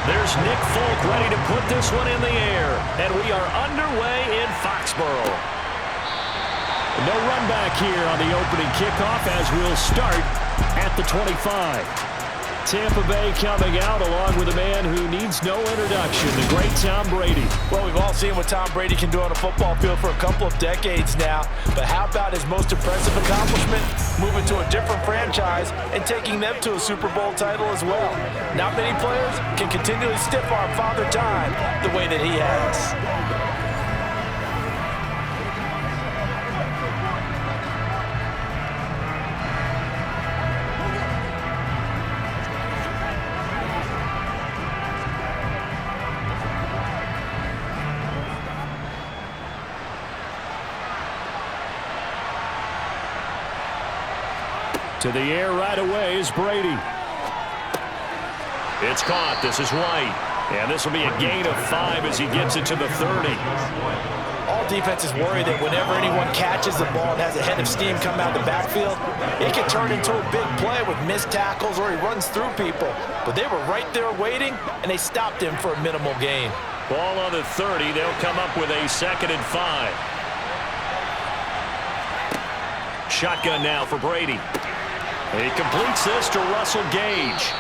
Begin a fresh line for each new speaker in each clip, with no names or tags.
There's Nick Folk ready to put this one in the air. And we are underway in Foxborough. No run back here on the opening kickoff as we'll start at the 25. Tampa Bay coming out along with a man who needs no introduction, the great Tom Brady.
Well, we've all seen what Tom Brady can do on a football field for a couple of decades now. But how about his most impressive accomplishment? Moving to a different franchise and taking them to a Super Bowl title as well. Not many players can continually stiff-arm Father Time the way that he has.
To the air right away is Brady. It's caught. This is White. And this will be a gain of 5 as he gets it to the 30.
All defenses worry that whenever anyone catches the ball and has a head of steam come out the backfield, it can turn into a big play with missed tackles or he runs through people. But they were right there waiting, and they stopped him for a minimal gain.
Ball on the 30. They'll come up with a 2nd and 5. Shotgun now for Brady. He completes this to Russell Gage.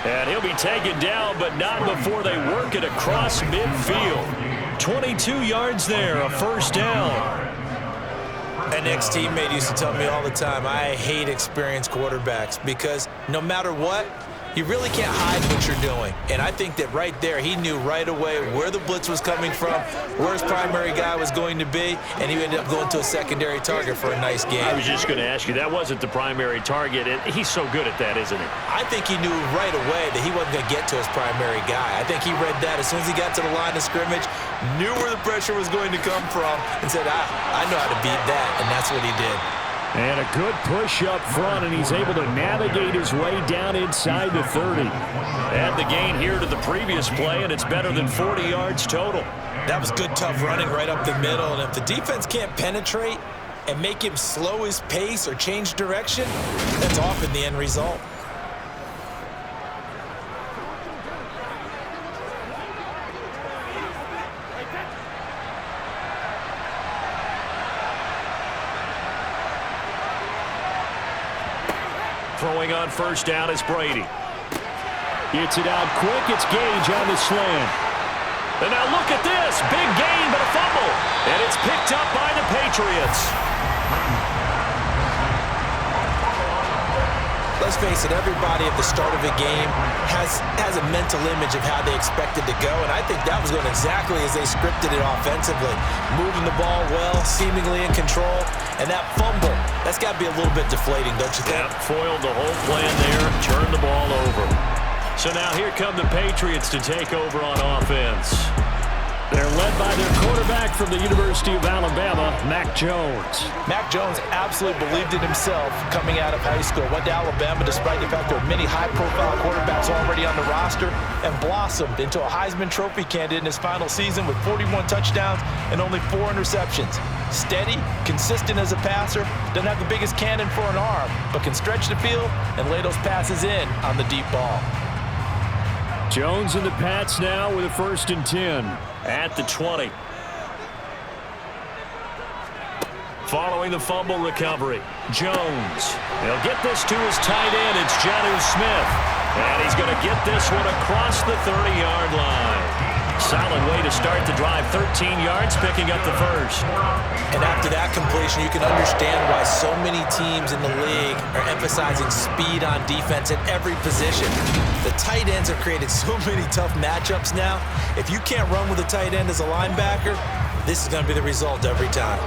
And he'll be taken down, but not before they work it across midfield. 22 yards there, a first down.
An ex-teammate used to tell me all the time, I hate experienced quarterbacks because no matter what, you really can't hide what you're doing. And I think that right there, he knew right away where the blitz was coming from, where his primary guy was going to be, and he ended up going to a secondary target for a nice game.
I was just going to ask you, that wasn't the primary target, and he's so good at that, isn't he?
I think he knew right away that he wasn't going to get to his primary guy. I think he read that as soon as he got to the line of scrimmage, knew where the pressure was going to come from, and said, I know how to beat that, and that's what he did.
And a good push up front, and he's able to navigate his way down inside the 30. Add the gain here to the previous play, and it's better than 40 yards total.
That was good, tough running right up the middle, and if the defense can't penetrate and make him slow his pace or change direction, that's often the end result.
Throwing on first down is Brady. Gets it out quick. It's Gage on the slant. And now look at this. Big gain, but a fumble. And it's picked up by the Patriots.
Let's face it, everybody at the start of a game has a mental image of how they expect it to go, and I think that was going exactly as they scripted it offensively. Moving the ball well, seemingly in control, and that fumble, that's got to be a little bit deflating, don't you think?
Yeah, foiled the whole plan there, turned the ball over. So now here come the Patriots to take over on offense. They're led by their quarterback from the University of Alabama, Mac Jones.
Mac Jones absolutely believed in himself coming out of high school. Went to Alabama despite the fact there were many high-profile quarterbacks already on the roster and blossomed into a Heisman Trophy candidate in his final season with 41 touchdowns and only 4 interceptions. Steady, consistent as a passer, doesn't have the biggest cannon for an arm, but can stretch the field and lay those passes in on the deep ball.
Jones and the Pats now with a 1st and 10 at the 20. Following the fumble recovery, Jones. He'll get this to his tight end. It's Jonnu Smith. And he's going to get this one across the 30-yard line. Solid way to start the drive. 13 yards, picking up the first.
And after that completion, you can understand why so many teams in the league are emphasizing speed on defense at every position. The tight ends have created so many tough matchups now. If you can't run with a tight end as a linebacker, this is going to be the result every time.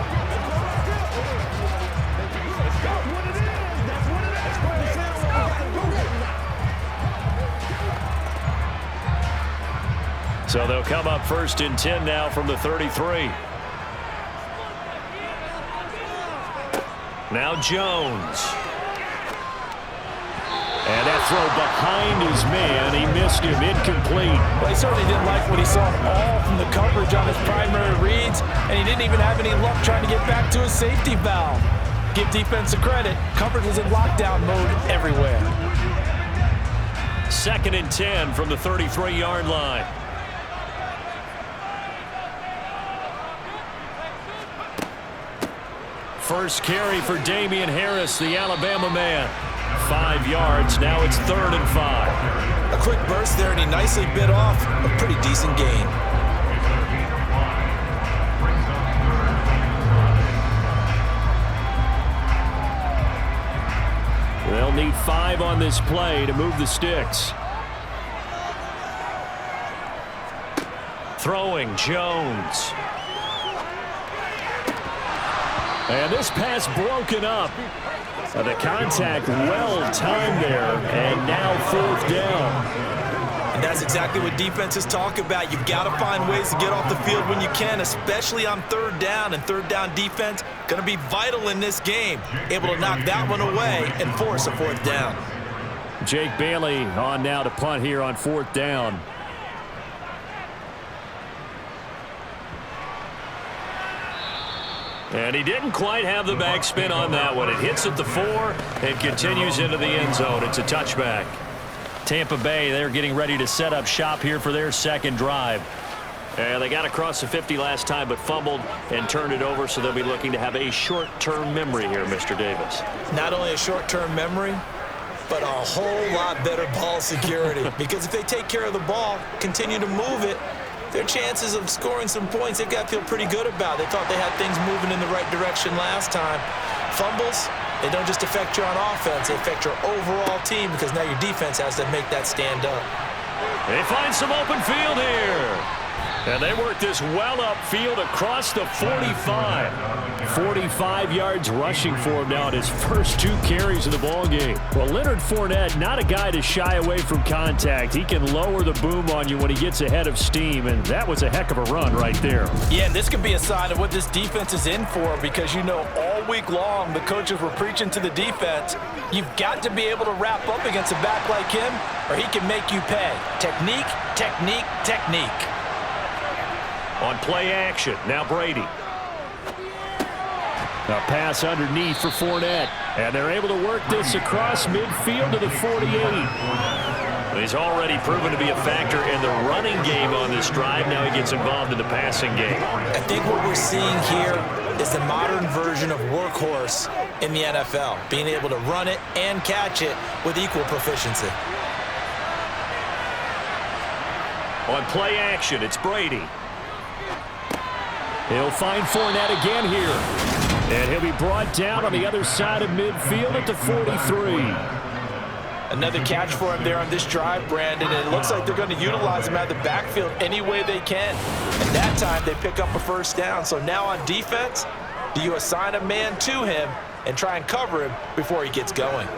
So they'll come up 1st and 10 now from the 33. Now Jones. And that throw behind his man. He missed him. Incomplete.
Well, he certainly didn't like what he saw all from the coverage on his primary reads, and he didn't even have any luck trying to get back to his safety valve. Give defense a credit. Coverage was in lockdown mode everywhere.
2nd and 10 from the 33-yard line. First carry for Damian Harris, the Alabama man. 5 yards. Now it's 3rd and 5.
A quick burst there, and he nicely bit off a pretty decent gain.
They'll need 5 on this play to move the sticks. Throwing Jones. And this pass broken up. The contact well timed there, and now 4th down.
And that's exactly what defenses talk about. You've got to find ways to get off the field when you can, especially on 3rd down. And 3rd down defense going to be vital in this game. Able to knock that one away and force a 4th down.
Jake Bailey on now to punt here on 4th down. And he didn't quite have the backspin on that one. It hits at the 4 and continues into the end zone. It's a touchback. Tampa Bay, they're getting ready to set up shop here for their 2nd drive. And they got across the 50 last time but fumbled and turned it over, so they'll be looking to have a short-term memory here, Mr. Davis.
Not only a short-term memory, but a whole lot better ball security. Because if they take care of the ball, continue to move it, their chances of scoring some points, they've got to feel pretty good about. They thought they had things moving in the right direction last time. Fumbles, they don't just affect you on offense, they affect your overall team because now your defense has to make that stand up.
They find some open field here. And they work this well upfield across the 45. 45 yards rushing for him now in his first 2 carries of the ballgame. Well, Leonard Fournette, not a guy to shy away from contact. He can lower the boom on you when he gets ahead of steam, and that was a heck of a run right there.
Yeah, and this could be a sign of what this defense is in for because, you know, all week long the coaches were preaching to the defense, you've got to be able to wrap up against a back like him or he can make you pay. Technique, technique, technique.
On play action, now Brady. A pass underneath for Fournette. And they're able to work this across midfield to the 48. He's already proven to be a factor in the running game on this drive. Now he gets involved in the passing game.
I think what we're seeing here is the modern version of workhorse in the NFL. Being able to run it and catch it with equal proficiency.
On play action, it's Brady. He'll find Fournette again here. And he'll be brought down on the other side of midfield at the 43.
Another catch for him there on this drive, Brandon. And it looks like they're going to utilize him out of the backfield any way they can. And that time they pick up a 1st down. So now on defense, do you assign a man to him and try and cover him before he gets going?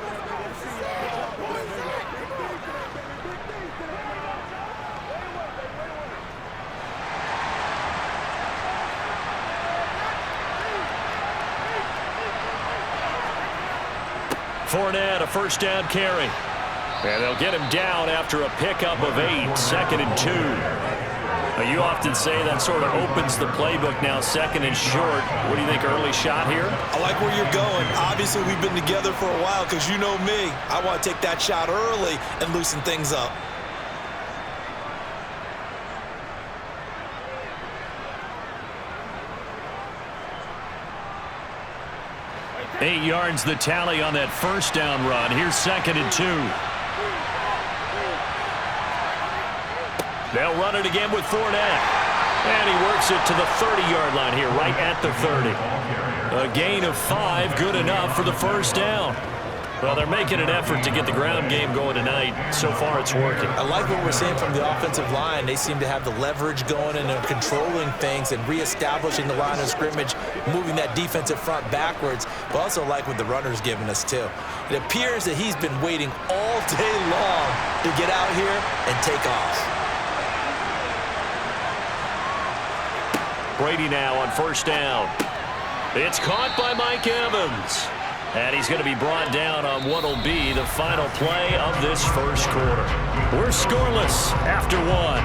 Fournette, a 1st down carry. And they'll get him down after a pickup of 8, 2nd and 2. Now, you often say that sort of opens the playbook now, 2nd and short. What do you think, early shot here?
I like where you're going. Obviously, we've been together for a while because you know me. I want to take that shot early and loosen things up.
Eight yards the tally on that 1st down run. Here's 2nd and 2. They'll run it again with Fournette. And he works it to the 30-yard line here, right at the 30. A gain of 5, good enough for the 1st down. Well, they're making an effort to get the ground game going tonight. So far, it's working. I like what we're seeing from the offensive line. They seem to have the leverage going, and they're controlling things and reestablishing the line of scrimmage, moving that defensive front backwards. But also like what the runner's giving us, too. It appears that he's been waiting all day long to get out here and take off. Brady now on first down. It's caught by Mike Evans. And he's going to be brought down on what will be the final play of this first quarter. We're scoreless after one.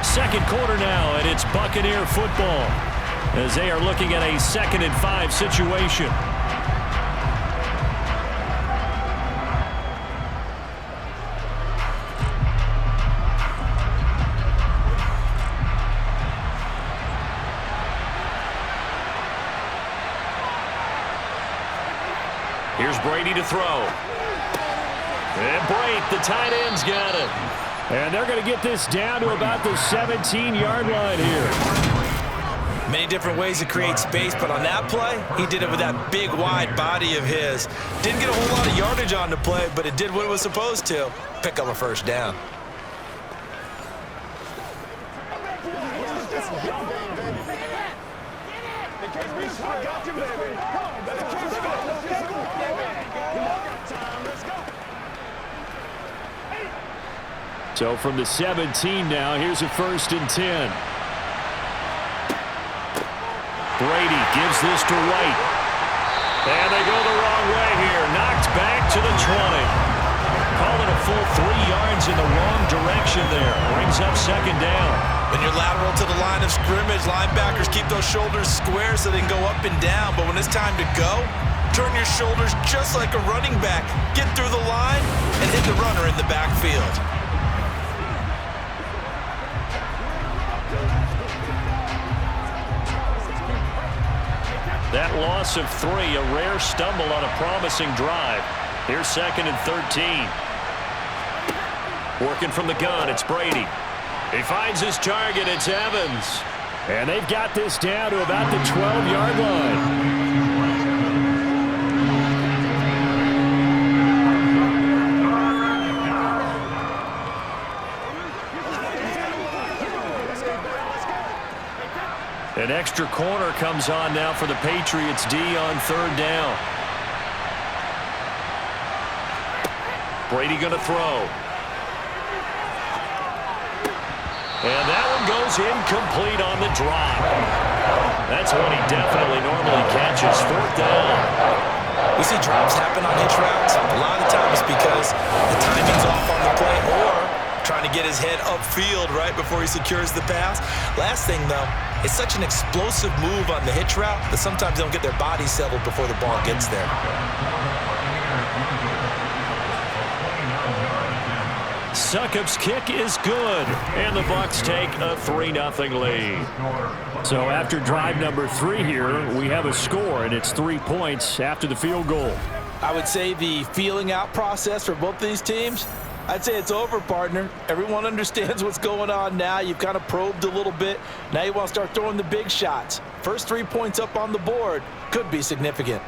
Second quarter now, and it's Buccaneer football as they are looking at a 2nd and 5 situation. Here's Brady to throw. And Brate, the tight end's got it. And they're going to get this down to about the 17-yard line here.
Many different ways to create space, but on that play, he did it with that big, wide body of his. Didn't get a whole lot of yardage on the play, but it did what it was supposed to. Pick up a first down.
So from the 17 now, here's a 1st and 10. Brady gives this to White. And they go the wrong way here. Knocked back to the 20. Call it a full 3 yards in the wrong direction there. Brings up 2nd down.
When you're lateral to the line of scrimmage, linebackers keep those shoulders square so they can go up and down. But when it's time to go, turn your shoulders just like a running back. Get through the line and hit the runner in the backfield.
That loss of 3, a rare stumble on a promising drive. Here's 2nd and 13. Working from the gun, it's Brady. He finds his target, it's Evans. And they've got this down to about the 12-yard line. An extra corner comes on now for the Patriots D on 3rd down. Brady going to throw. And that one goes incomplete on the drop. That's one he definitely normally catches. 4th down.
We see drops happen on hitch routes. A lot of the time it's because the timing's off on the play or trying to get his head upfield right before he secures the pass. Last thing, though, it's such an explosive move on the hitch route that sometimes they don't get their body settled before the ball gets there.
Succop's kick is good, and the Bucs take a 3-0 lead. So after drive number 3 here, we have a score, and it's 3 points after the field goal.
I would say the feeling out process for both these teams, I'd say it's over, partner. Everyone understands what's going on now. You've kind of probed a little bit. Now you want to start throwing the big shots. First 3 points up on the board could be significant.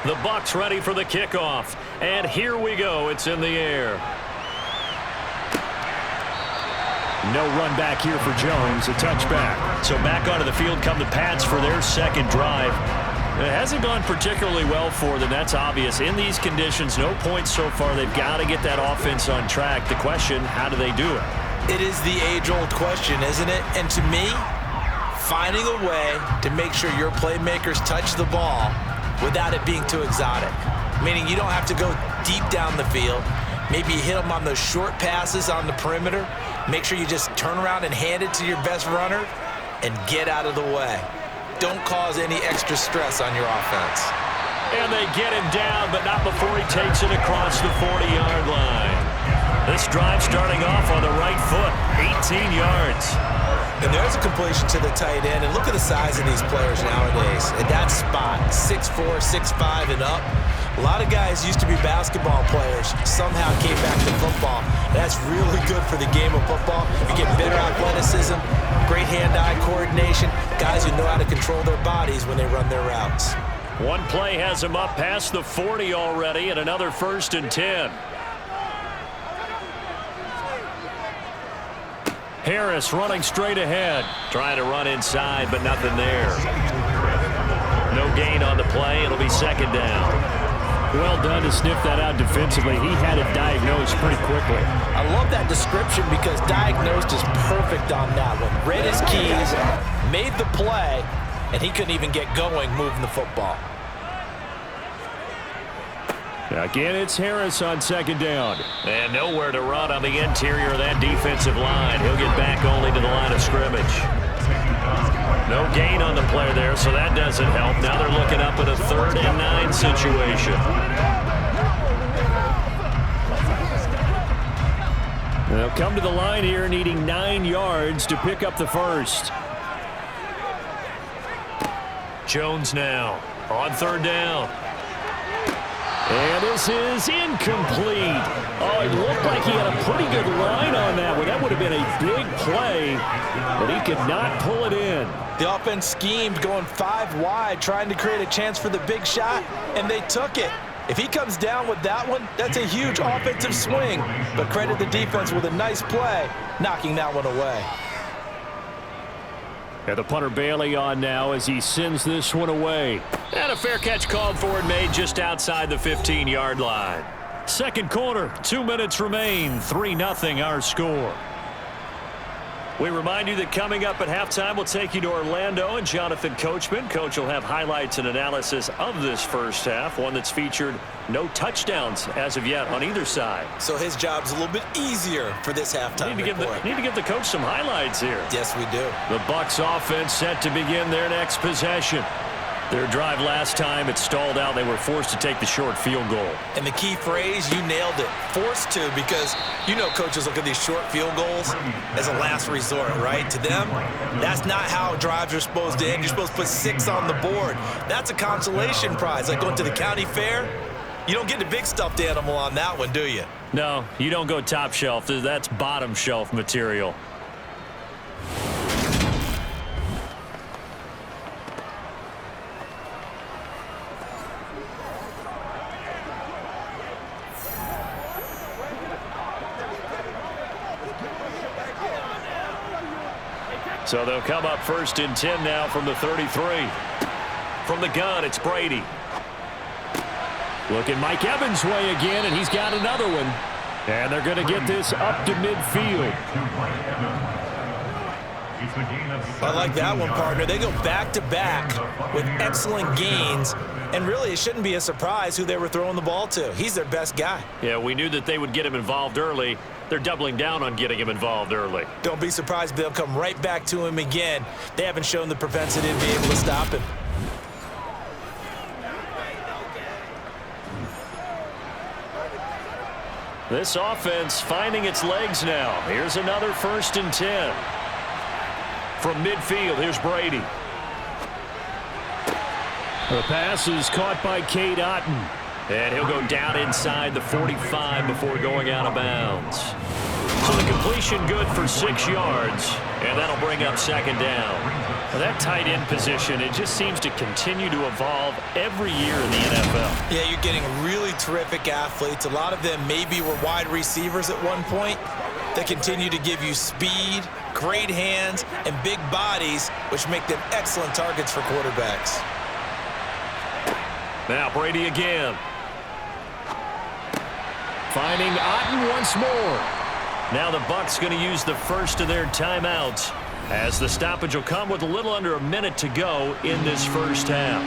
The Bucs ready for the kickoff. And here we go. It's in the air. No run back here for Jones. A touchback. So back onto the field come the Pats for their 2nd drive. It hasn't gone particularly well for them. That's obvious. In these conditions, no points so far. They've got to get that offense on track. The question, how do they do it?
It is the age-old question, isn't it? And to me, finding a way to make sure your playmakers touch the ball without it being too exotic. Meaning you don't have to go deep down the field. Maybe you hit them on those short passes on the perimeter. Make sure you just turn around and hand it to your best runner and get out of the way. Don't cause any extra stress on your offense.
And they get him down, but not before he takes it across the 40-yard line. This drive starting off on the right foot, 18 yards.
And there's a completion to the tight end. And look at the size of these players nowadays. At that spot, 6'4", 6'5", and up. A lot of guys used to be basketball players, somehow came back to football. That's really good for the game of football. You get better athleticism, great hand-eye coordination, guys who know how to control their bodies when they run their routes.
One play has him up past the 40 already, and another 1st and 10. Harris running straight ahead. Trying to run inside, but nothing there. No gain on the play. It'll be second down. Well done to sniff that out defensively. He had it diagnosed pretty quickly.
I love that description because diagnosed is perfect on that one. Read his keys, made the play, and he couldn't even get going moving the football.
Again, it's Harris on second down. And nowhere to run on the interior of that defensive line. He'll get back only to the line of scrimmage. No gain on the play there, so that doesn't help. Now they're looking up at a 3rd and 9 situation. They'll come to the line here needing 9 yards to pick up the first. Jones now on 3rd down. And this is incomplete. Oh, it looked like he had a pretty good line on that one. That would have been a big play, but he could not pull it in.
The offense schemed going 5 wide, trying to create a chance for the big shot, and they took it. If he comes down with that one, that's a huge offensive swing. But credit the defense with a nice play, knocking that one away.
And the punter Bailey on now as he sends this one away. And a fair catch called for and made just outside the 15-yard line. Second quarter, 2 minutes remain, 3-0 our score. We remind you that coming up at halftime, we'll take you to Orlando and Jonathan Coachman. Coach will have highlights and analysis of this first half, one that's featured no touchdowns as of yet on either side.
So his job's a little bit easier for this halftime report.
Need to give the coach some highlights here.
Yes, we do.
The Bucs offense set to begin their next possession. Their drive last time, it stalled out. They were forced to take the short field goal.
And the key phrase, you nailed it. Forced to, because you know coaches look at these short field goals as a last resort, right? To them, that's not how drives are supposed to end. You're supposed to put 6 on the board. That's a consolation prize. Like going to the county fair, you don't get the big stuffed animal on that one, do you?
No, you don't go top shelf. That's bottom shelf material. So they'll come up 1st and 10 now from the 33. From the gun, it's Brady. Looking Mike Evans' way again, and he's got another one. And they're going to get this up to midfield.
I like that one, partner. They go back-to-back with excellent gains. And really, it shouldn't be a surprise who they were throwing the ball to. He's their best guy.
Yeah, we knew that they would get him involved early. They're doubling down on getting him involved early.
Don't be surprised if they'll come right back to him again. They haven't shown the propensity to be able to stop him.
This offense finding its legs now. Here's another 1st and 10. From midfield, here's Brady. The pass is caught by Cade Otton. And he'll go down inside the 45 before going out of bounds. So the completion good for 6 yards, and that'll bring up second down. Well, that tight end position, it just seems to continue to evolve every year in the NFL.
Yeah, you're getting really terrific athletes. A lot of them maybe were wide receivers at one point. They continue to give you speed, great hands, and big bodies, which make them excellent targets for quarterbacks.
Now Brady again. Finding Otton once more. Now the Bucs going to use the first of their timeouts as the stoppage will come with a little under a minute to go in this first half.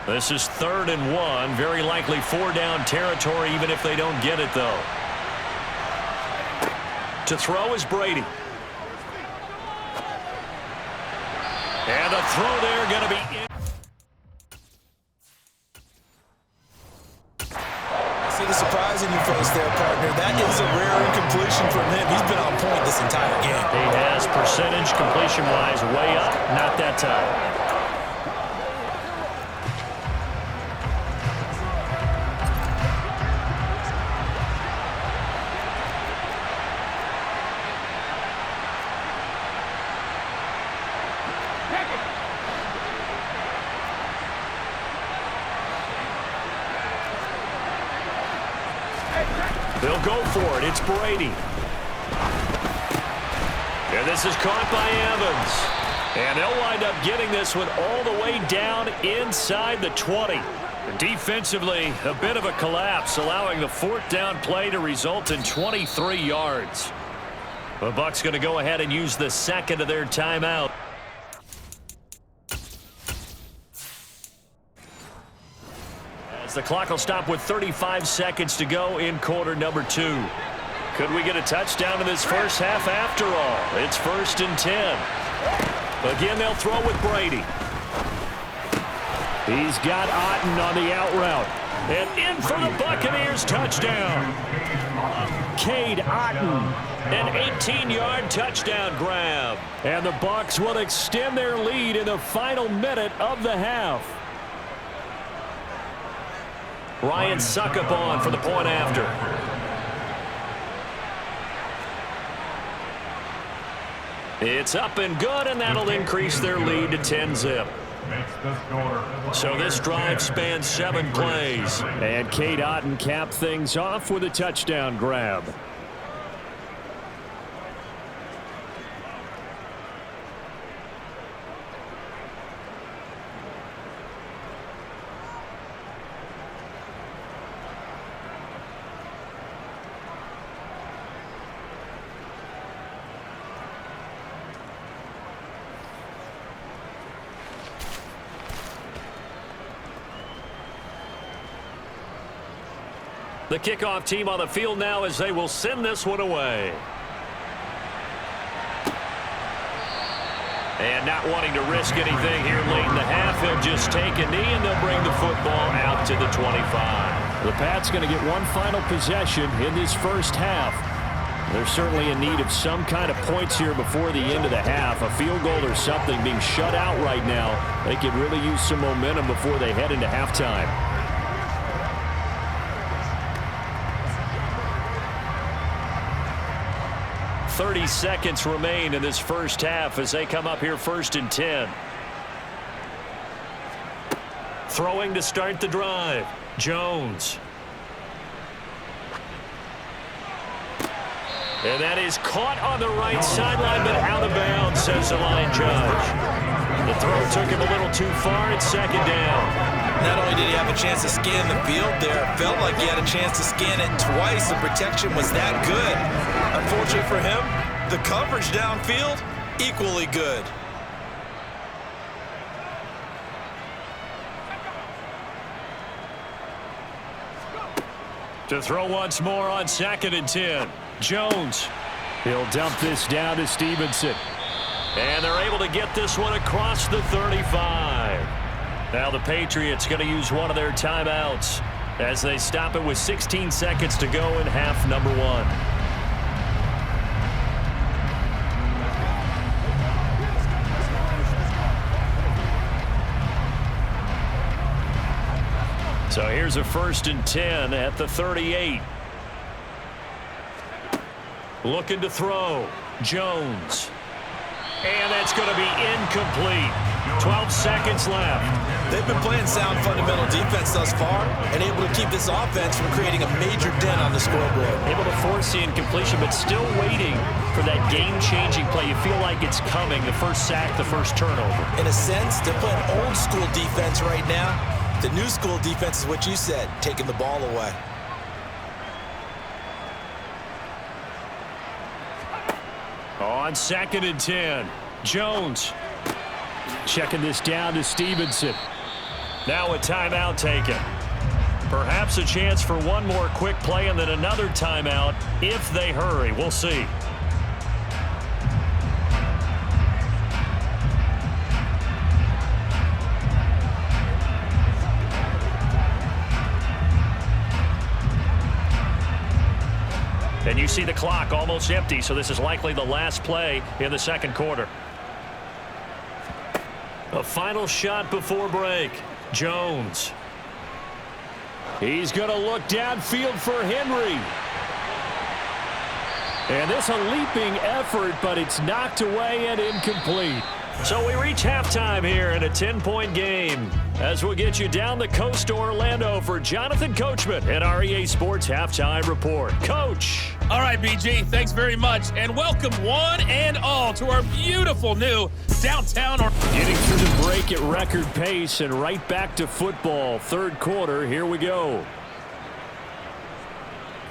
This is 3rd and 1. Very likely 4-down territory even if they don't get it, though. To throw is Brady. And the throw there going to be in.
See the surprise in your face there, partner. That is a rare incompletion from him. He's been on point this entire game.
He has percentage completion-wise way up. Not that time. go for it. It's Brady. And this is caught by Evans. And they'll wind up getting this one all the way down inside the 20. Defensively, a bit of a collapse, allowing the fourth down play to result in 23 yards. The Bucs going to go ahead and use the second of their timeout. As the clock will stop with 35 seconds to go in quarter number 2. Could we get a touchdown in this first half after all? It's 1st and 10. Again, they'll throw with Brady. He's got Otten on the out route. And in for the Buccaneers touchdown. Cade Otten, an 18-yard touchdown grab. And the Bucs will extend their lead in the final minute of the half. Ryan Suckup on for the point after. It's up and good, and that'll increase their lead to 10-zip. So this drive spans 7 plays. And Cade Otten capped things off with a touchdown grab. The kickoff team on the field now as they will send this one away. And not wanting to risk anything here late in the half, he'll just take a knee and they'll bring the football out to the 25. The Pats going to get one final possession in this first half. They're certainly in need of some kind of points here before the end of the half. A field goal or something, being shut out right now. They could really use some momentum before they head into halftime. 30 seconds remain in this first half as they come up here 1st and 10. Throwing to start the drive. Jones. And that is caught on the right sideline, but out of bounds, says the line judge. The throw took him a little too far. It's 2nd down.
Not only did he have a chance to scan the field there, it felt like he had a chance to scan it twice. The protection was that good. Unfortunately for him, the coverage downfield, equally good.
To throw once more on 2nd and 10. Jones. He'll dump this down to Stevenson. And they're able to get this one across the 35. Now the Patriots going to use one of their timeouts as they stop it with 16 seconds to go in half number 1. So here's a 1st and 10 at the 38. Looking to throw. Jones. And that's going to be incomplete. 12 seconds left.
They've been playing sound fundamental defense thus far and able to keep this offense from creating a major dent on the scoreboard.
Able to force the incompletion, but still waiting for that game-changing play. You feel like it's coming, the first sack, the first turnover.
In a sense, they're playing old-school defense right now. The new-school defense is what you said, taking the ball away.
On 2nd and 10, Jones checking this down to Stevenson. Now a timeout taken. Perhaps a chance for one more quick play and then another timeout if they hurry. We'll see. And you see the clock almost empty, so this is likely the last play in the second quarter. A final shot before break. Jones. He's going to look downfield for Henry. And this a leaping effort, but it's knocked away and incomplete. So we reach halftime here in a 10-point game as we'll get you down the coast to Orlando for Jonathan Coachman at our EA Sports Halftime Report. Coach.
All right, BG, thanks very much, and welcome one and all to our beautiful new downtown.
Getting through the break at record pace and right back to football. Third quarter, here we go.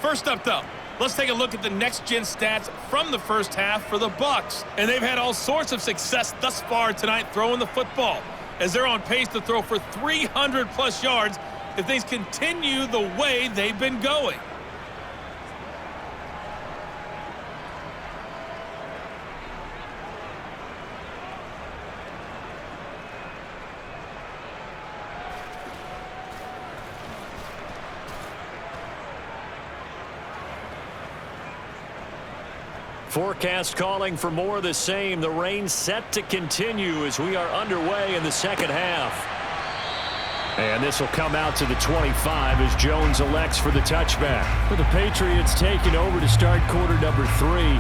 First up, though, let's take a look at the next-gen stats from the first half for the Bucs. And they've had all sorts of success thus far tonight throwing the football, as they're on pace to throw for 300-plus yards if things continue the way they've been going.
Forecast calling for more of the same. The rain set to continue as we are underway in the second half. And this will come out to the 25 as Jones elects for the touchback. For the Patriots taking over to start quarter number 3.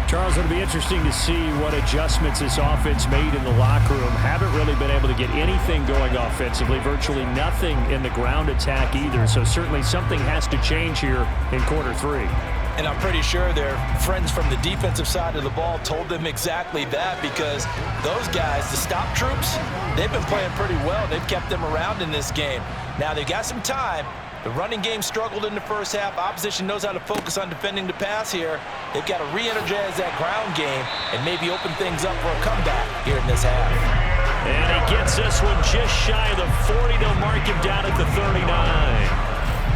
Charles, it'll be interesting to see what adjustments this offense made in the locker room. Haven't really been able to get anything going offensively. Virtually nothing in the ground attack either. So certainly something has to change here in quarter 3.
And I'm pretty sure their friends from the defensive side of the ball told them exactly that, because those guys, the stop troops, they've been playing pretty well. They've kept them around in this game. Now, they've got some time. The running game struggled in the first half. Opposition knows how to focus on defending the pass here. They've got to re-energize that ground game and maybe open things up for a comeback here in this half.
And he gets this one just shy of the 40. They'll mark him down at the 39.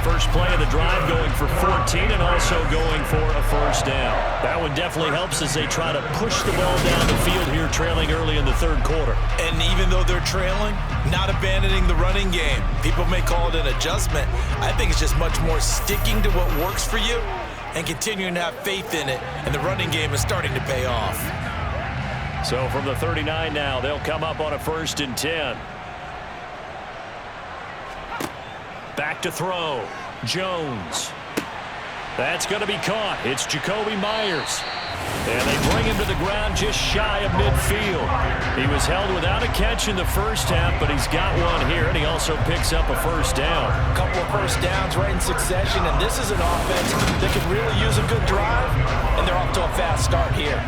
First play of the drive going for 14 and also going for a first down. That one definitely helps as they try to push the ball down the field here, trailing early in the third quarter.
And even though they're trailing, not abandoning the running game. People may call it an adjustment. I think it's just much more sticking to what works for you and continuing to have faith in it. And the running game is starting to pay off.
So from the 39 now, they'll come up on a 1st and 10. Back to throw. Jones. That's going to be caught. It's Jacoby Myers. And they bring him to the ground just shy of midfield. He was held without a catch in the first half, but he's got one here, and he also picks up a first down.
A couple of first downs right in succession, and this is an offense that could really use a good drive, and they're off to a fast start here.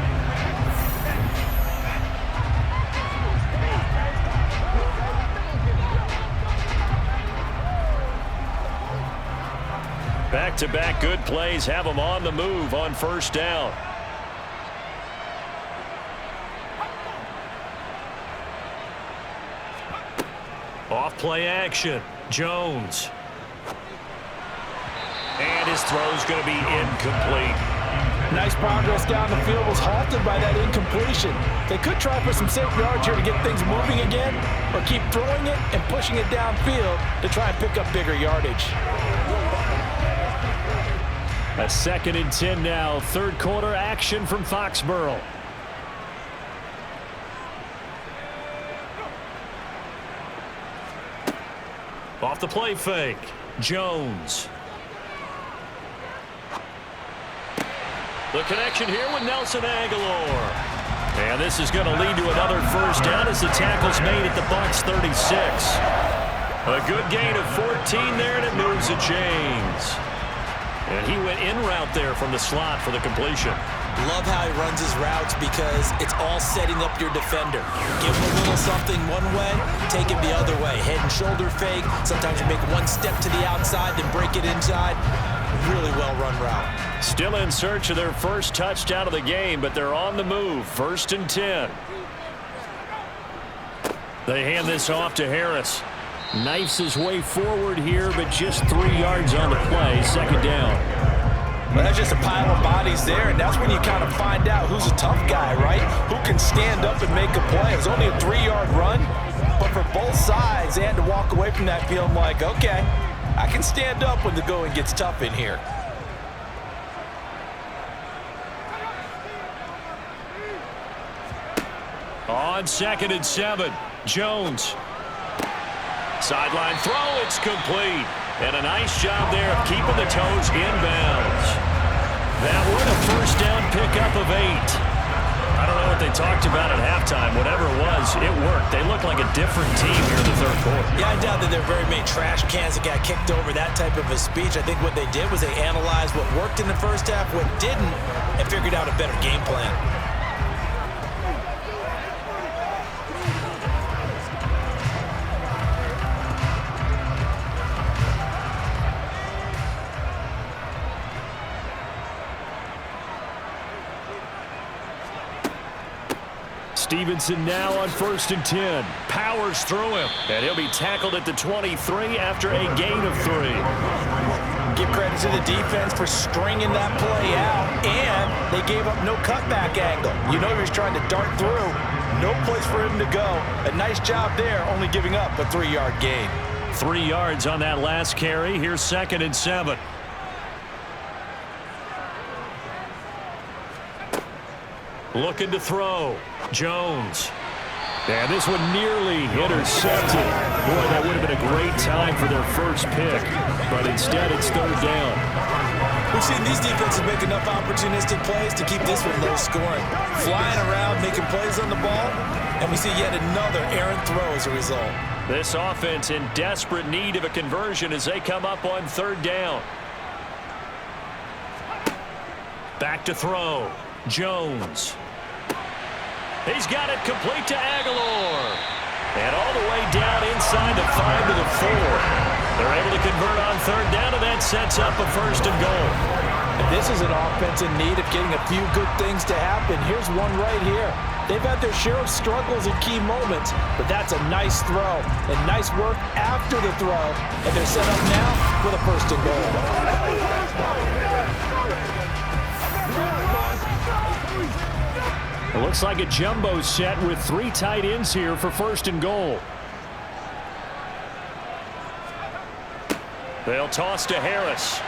Back-to-back good plays have them on the move on first down. Off play action. Jones. And his throw's going to be incomplete.
Nice progress down the field, was halted by that incompletion. They could try for some safe yards here to get things moving again, or keep throwing it and pushing it downfield to try and pick up bigger yardage.
A 2nd and 10 now. Third quarter action from Foxborough. Off the play fake. Jones. The connection here with Nelson Aguilar. And this is going to lead to another first down as the tackle's made at the Bucs 36. A good gain of 14 there, and it moves the chains. And he went in route there from the slot for the completion.
Love how he runs his routes because it's all setting up your defender. Give him a little something one way, take him the other way. Head and shoulder fake. Sometimes you make one step to the outside, then break it inside. Really well-run route.
Still in search of their first touchdown of the game, but they're on the move. 1st and 10. They hand this off to Harris. Knifes his way forward here, but just 3 yards on the play. 2nd down.
Well, that's just a pile of bodies there, and that's when you kind of find out who's a tough guy, right? Who can stand up and make a play. It was only a 3-yard run, but for both sides, they had to walk away from that feeling like, okay, I can stand up when the going gets tough in here.
On 2nd and 7, Jones. Sideline throw, it's complete. And a nice job there of keeping the toes inbounds. That one a first down pickup of 8. I don't know what they talked about at halftime. Whatever it was, it worked. They looked like a different team here in the third quarter.
Yeah, I doubt that there are very many trash cans that got kicked over that type of a speech. I think what they did was they analyzed what worked in the first half, what didn't, and figured out a better game plan.
Stevenson now on 1st and 10. Powers through him. And he'll be tackled at the 23 after a gain of 3.
Give credit to the defense for stringing that play out, and they gave up no cutback angle. You know he was trying to dart through. No place for him to go. A nice job there, only giving up a 3-yard gain.
3 yards on that last carry. Here's 2nd and 7. Looking to throw. Jones. And this one nearly intercepted. Boy, that would have been a great time for their first pick. But instead, it's 3rd down.
We've seen these defenses make enough opportunistic plays to keep this one low scoring. Flying around, making plays on the ball, and we see yet another errant throw as a result.
This offense in desperate need of a conversion as they come up on 3rd down. Back to throw. Jones. He's got it complete to Aguilar. And all the way down inside the 5 to the 4. They're able to convert on 3rd down, and that sets up a 1st and goal.
And this is an offense in need of getting a few good things to happen. Here's one right here. They've had their share of struggles in key moments, but that's a nice throw and nice work after the throw. And they're set up now with a 1st and goal.
It looks like a jumbo set with 3 tight ends here for 1st and goal. They'll toss to Harris.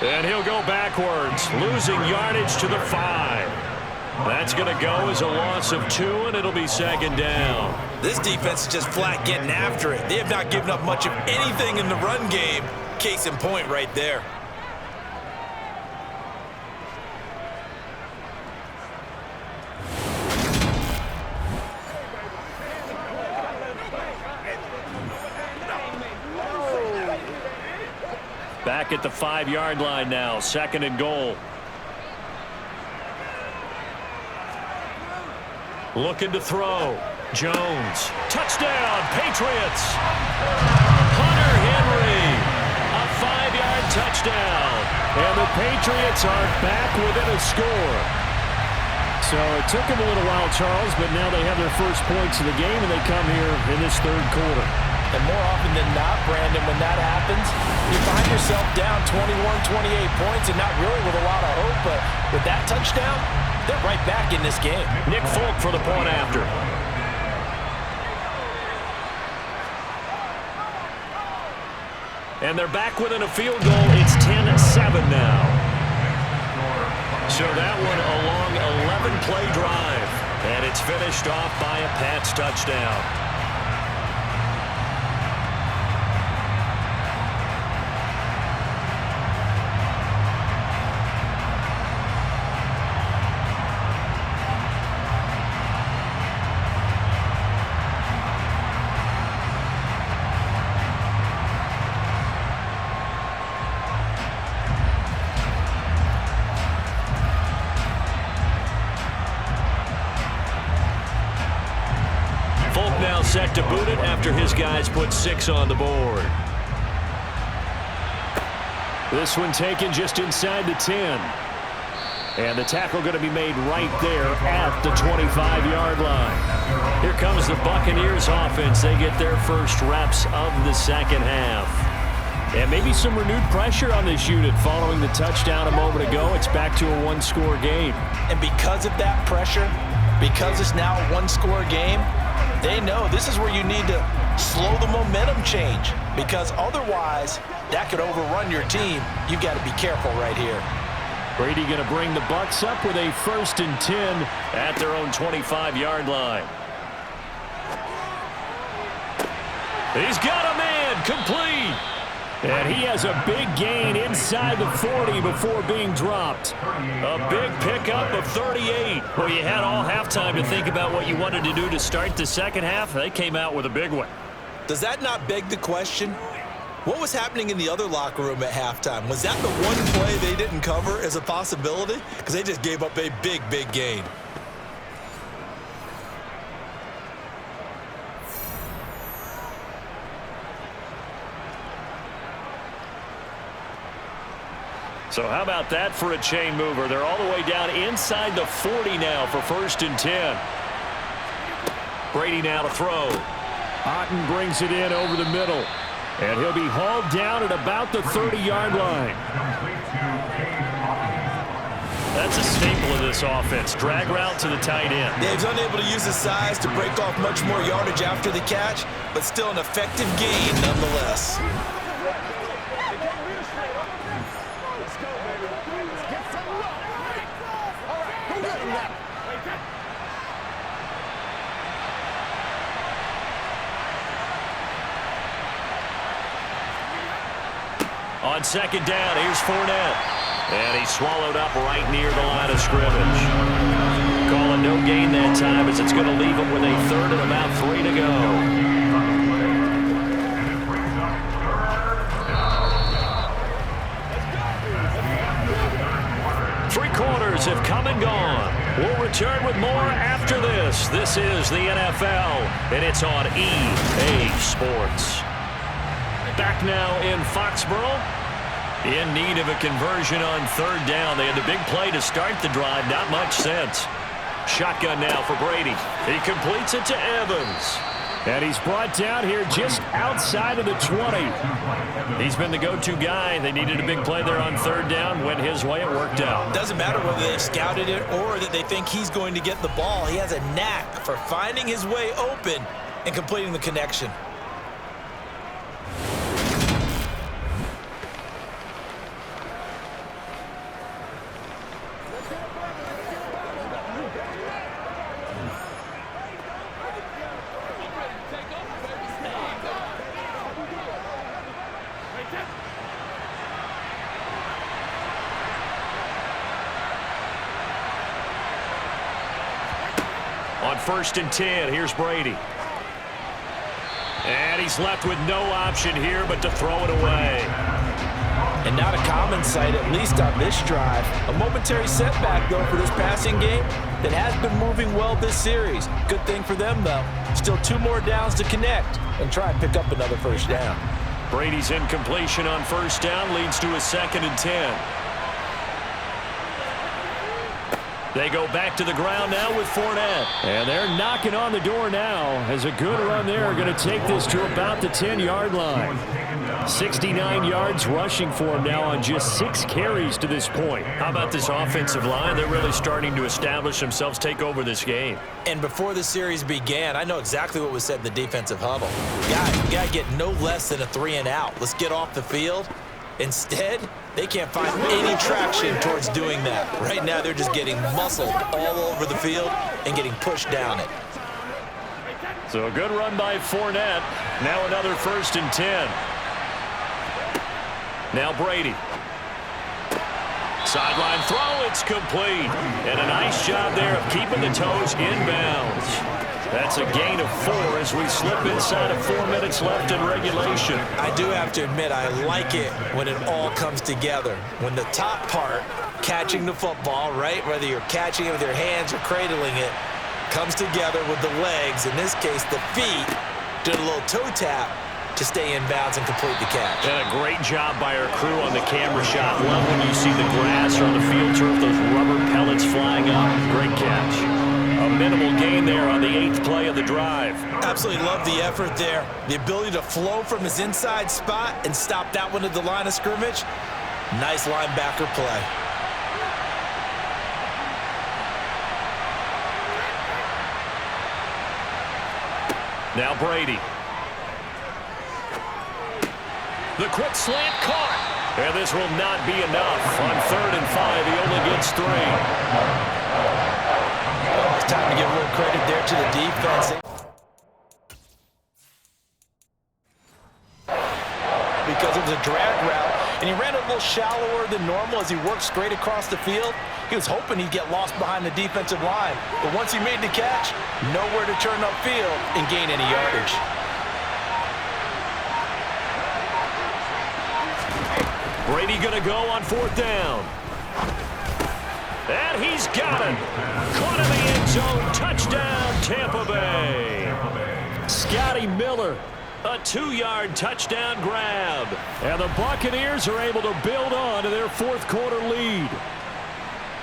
And he'll go backwards, losing yardage to the 5. That's going to go as a loss of 2, and it'll be 2nd down.
This defense is just flat getting after it. They have not given up much of anything in the run game. Case in point right there.
Back at the 5-yard line now, 2nd and goal. Looking to throw. Jones. Touchdown, Patriots. Hunter Henry. A 5-yard touchdown. And the Patriots are back within a score. So it took them a little while, Charles, but now they have their first points of the game, and they come here in this 3rd quarter.
And more often than not, Brandon, when that happens, you find yourself down 21, 28 points and not really with a lot of hope. But with that touchdown, they're right back in this game.
Nick Folk for the point after. And they're back within a field goal. It's 10-7 now. So that one a long 11-play drive. And it's finished off by a Pats touchdown. Set to boot it after his guys put 6 on the board. This one taken just inside the 10. And the tackle going to be made right there at the 25-yard line. Here comes the Buccaneers offense. They get their first reps of the 2nd half. And maybe some renewed pressure on this unit following the touchdown a moment ago. It's back to a 1-score game.
And because of that pressure, because it's now a 1-score game, they know this is where you need to slow the momentum change, because otherwise that could overrun your team. You've got to be careful right here.
Brady going to bring the Bucs up with a 1st and 10 at their own 25-yard line. He's got a man complete. And he has a big gain inside the 40 before being dropped. A big pickup of 38. Well, you had all halftime to think about what you wanted to do to start the second half. They came out with a big one.
Does that not beg the question? What was happening in the other locker room at halftime? Was that the one play they didn't cover as a possibility? Because they just gave up a big, big gain.
So how about that for a chain mover? They're all the way down inside the 40 now for 1st and 10. Brady now to throw. Otten brings it in over the middle. And he'll be hauled down at about the 30-yard line. That's a staple of this offense. Drag route to the tight end.
Yeah, he's unable to use his size to break off much more yardage after the catch, but still an effective gain nonetheless.
On 2nd down, here's Fournette. And he's swallowed up right near the line of scrimmage. Call a no gain that time as it's going to leave him with a 3rd and about 3 to go. Three quarters have come and gone. We'll return with more after this. This is the NFL, and it's on EA Sports. Back now in Foxborough. In need of a conversion on 3rd down. They had the big play to start the drive. Not much sense. Shotgun now for Brady. He completes it to Evans. And he's brought down here just outside of the 20. He's been the go-to guy. They needed a big play there on 3rd down. Went his way. It worked out.
Doesn't matter whether they've scouted it or that they think he's going to get the ball. He has a knack for finding his way open and completing the connection.
On 1st and 10, here's Brady. And he's left with no option here but to throw it away.
And not a common sight, at least on this drive. A momentary setback, though, for this passing game that has been moving well this series. Good thing for them, though. Still 2 more downs to connect and try and pick up another 1st down.
Brady's incompletion on 1st down leads to a 2nd and 10. They go back to the ground now with Fournette. And they're knocking on the door now as a good run there are going to take this to about the 10-yard line. 69 yards rushing for him now on just 6 carries to this point. How about this offensive line? They're really starting to establish themselves, take over this game.
And before the series began, I know exactly what was said in the defensive huddle. Guys, we got to get no less than a 3 and out. Let's get off the field. Instead, they can't find any traction towards doing that. Right now, they're just getting muscled all over the field and getting pushed down it.
So a good run by Fournette. Now another 1st and 10. Now Brady. Sideline throw, it's complete. And a nice job there of keeping the toes inbounds. That's a gain of 4 as we slip inside of 4 minutes left in regulation.
I do have to admit, I like it when it all comes together. When the top part, catching the football, right, whether you're catching it with your hands or cradling it, comes together with the legs, in this case the feet, doing a little toe tap to stay in bounds and complete the catch.
And a great job by our crew on the camera shot. Love when you see the grass or on the field turf, those rubber pellets flying up. Great catch. A minimal gain there on the 8th play of the drive.
Absolutely love the effort there. The ability to flow from his inside spot and stop that one at the line of scrimmage. Nice linebacker play.
Now Brady. The quick slant caught. And this will not be enough. On 3rd and 5, he only gets 3.
It's time to give a little credit there to the defense. Because it was a and he ran a little shallower than normal as he worked straight across the field. He was hoping he'd get lost behind the defensive line, but once he made the catch, nowhere to turn upfield and gain any yardage.
Brady going to go on 4th down. And he's got it. Caught in the end zone. Touchdown, Tampa Bay. Scotty Miller, a 2-yard touchdown grab. And the Buccaneers are able to build on to their 4th quarter lead.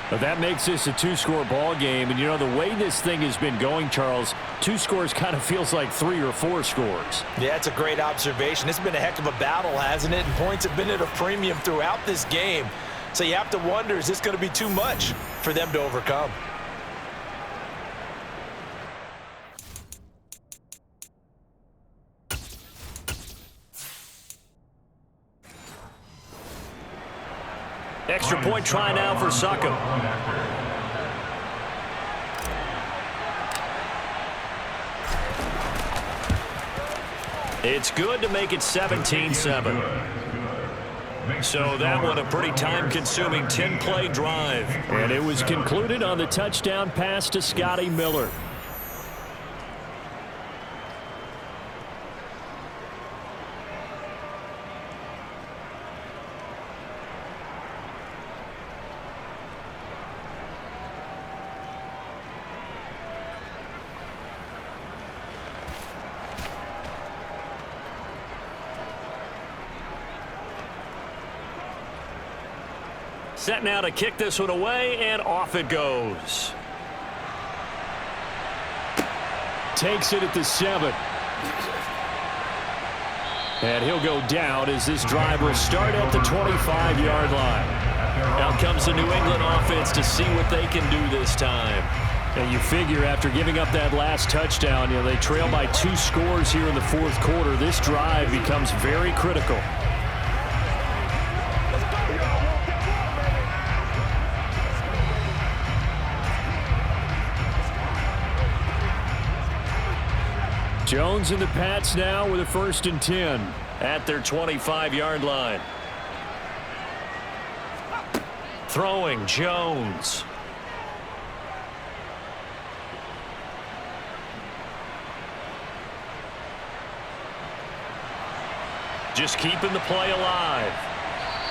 But that makes this a 2-score ball game. And, you know, the way this thing has been going, Charles, 2 scores kind of feels like 3 or 4 scores.
Yeah, it's a great observation. It's been a heck of a battle, hasn't it? And points have been at a premium throughout this game. So you have to wonder, is this going to be too much for them to overcome?
Extra point try now for Suckham. It's good to make it 17-7. So that one a pretty time-consuming 10-play drive. And it was concluded on the touchdown pass to Scotty Miller. Set now to kick this one away, and off it goes. Takes it at the 7. And he'll go down as this drive will start at the 25-yard line. Now comes the New England offense to see what they can do this time. And you figure after giving up that last touchdown, you know, they trail by 2 scores here in the 4th quarter. This drive becomes very critical. Jones and the Pats now with a 1st and 10 at their 25-yard line. Throwing Jones. Just keeping the play alive.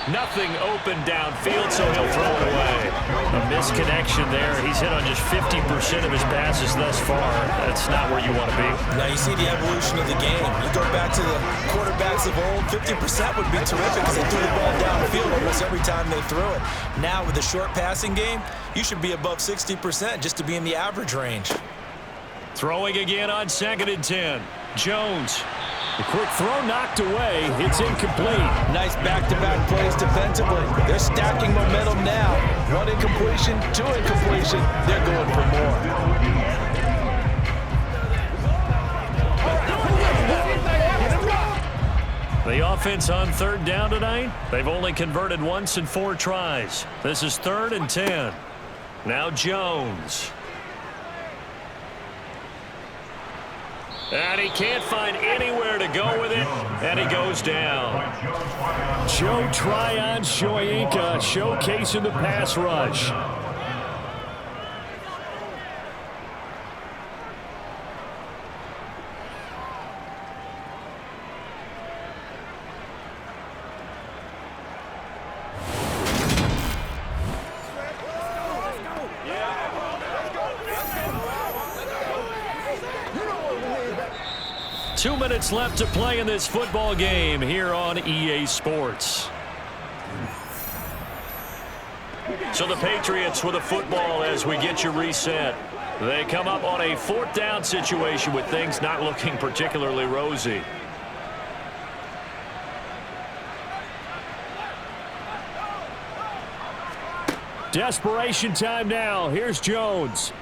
Nothing open downfield, so he'll throw it away. A misconnection there. He's hit on just 50% of his passes thus far. That's not where you want to be.
Now you see the evolution of the game. You go back to the quarterbacks of old, 50% would be terrific because they threw the ball downfield almost every time they threw it. Now with the short passing game, you should be above 60% just to be in the average range.
Throwing again on 2nd and 10. Jones. The quick throw knocked away. It's incomplete.
Nice back-to-back plays defensively. They're stacking momentum now. 1 incompletion, 2 incompletion. They're going for more.
The offense on 3rd down tonight. They've only converted once in 4 tries. This is 3rd and 10. Now Jones. And he can't find anywhere to go with it, and he goes down. Joe Tryon-Shoyinka showcasing the pass rush. Two minutes left to play in this football game here on EA Sports. So the Patriots with a football as we get you reset. They come up on a 4th down situation with things not looking particularly rosy. Desperation time now. Here's Jones.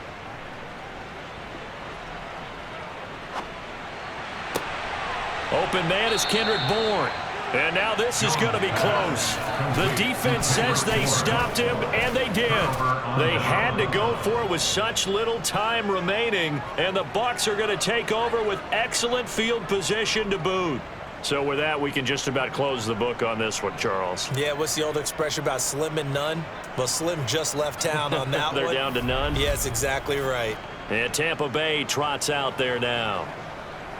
Open man is Kendrick Bourne. And now this is going to be close. The defense says they stopped him, and they did. They had to go for it with such little time remaining, and the Bucs are going to take over with excellent field position to boot. So with that, we can just about close the book on this one, Charles.
Yeah, what's the old expression about slim and none? Well, Slim just left town on that
They're
one.
down to none?
Yes, exactly right.
And Tampa Bay trots out there now.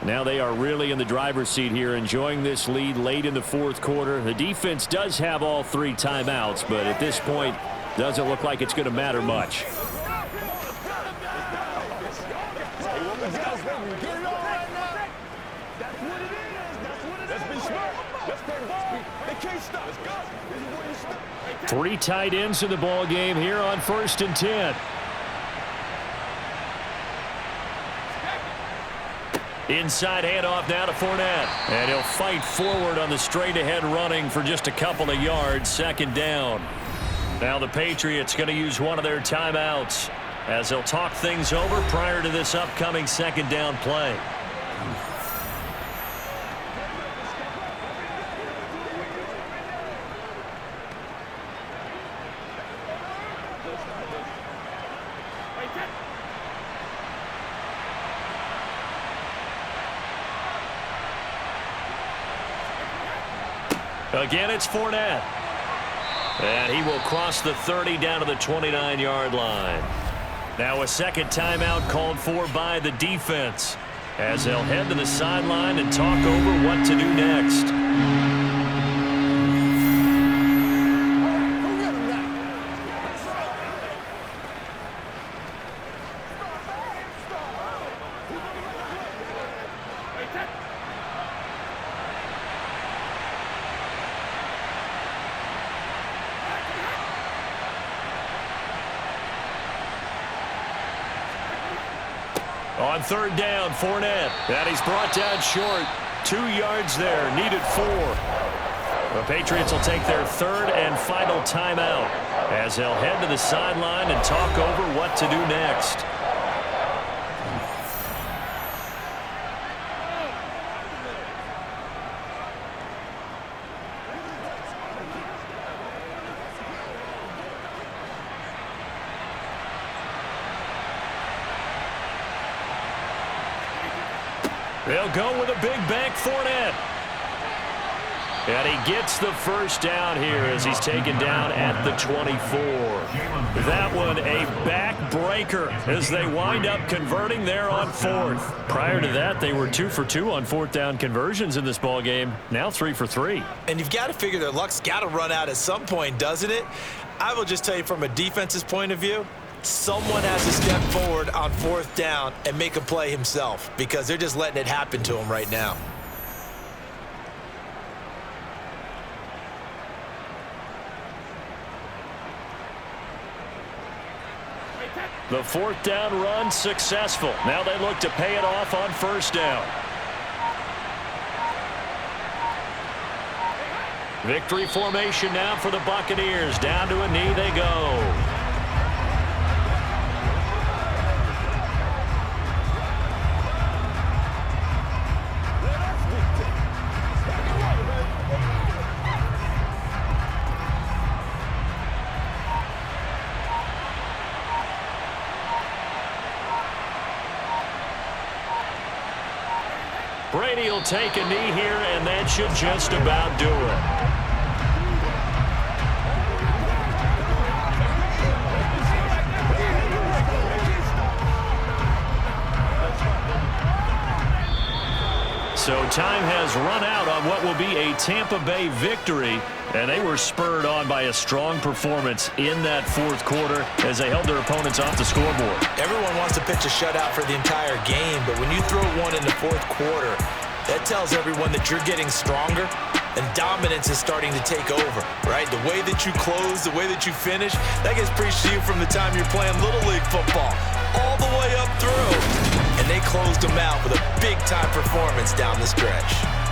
Now they are really in the driver's seat here, enjoying this lead late in the fourth quarter. The defense does have all 3 timeouts, but at this point, doesn't look like it's going to matter much. Three tight ends in the ball game here on 1st and 10. Inside handoff now to Fournette. And he'll fight forward on the straight-ahead running for just a couple of yards. 2nd down. Now the Patriots going to use one of their timeouts as they'll talk things over prior to this upcoming 2nd down play. Again, it's Fournette. And he will cross the 30 down to the 29-yard line. Now a 2nd timeout called for by the defense as they'll head to the sideline and talk over what to do next. On 3rd down, Fournette. And he's brought down short. 2 yards there, needed 4. The Patriots will take their 3rd and final timeout as they'll head to the sideline and talk over what to do next. They'll go with a big bank Fournette. And he gets the 1st down here as he's taken down at the 24. That one a backbreaker as they wind up converting there on 4th. Prior to that, they were 2 for 2 on 4th down conversions in this ball game. Now 3 for 3.
And you've got to figure their luck's got to run out at some point, doesn't it? I will just tell you from a defense's point of view, someone has to step forward on 4th down and make a play himself because they're just letting it happen to him right now.
The 4th down run successful. Now they look to pay it off on 1st down. Victory formation now for the Buccaneers. Down to a knee they go. Brady will take a knee here, and that should just about do it. So time has run out on what will be a Tampa Bay victory, and they were spurred on by a strong performance in that 4th quarter as they held their opponents off the scoreboard.
Everyone wants to pitch a shutout for the entire game, but when you throw one in the 4th quarter, that tells everyone that you're getting stronger and dominance is starting to take over, right? The way that you close, the way that you finish, that gets preached to you from the time you're playing Little League football all the way up through. And they closed them out with a big-time performance down the stretch.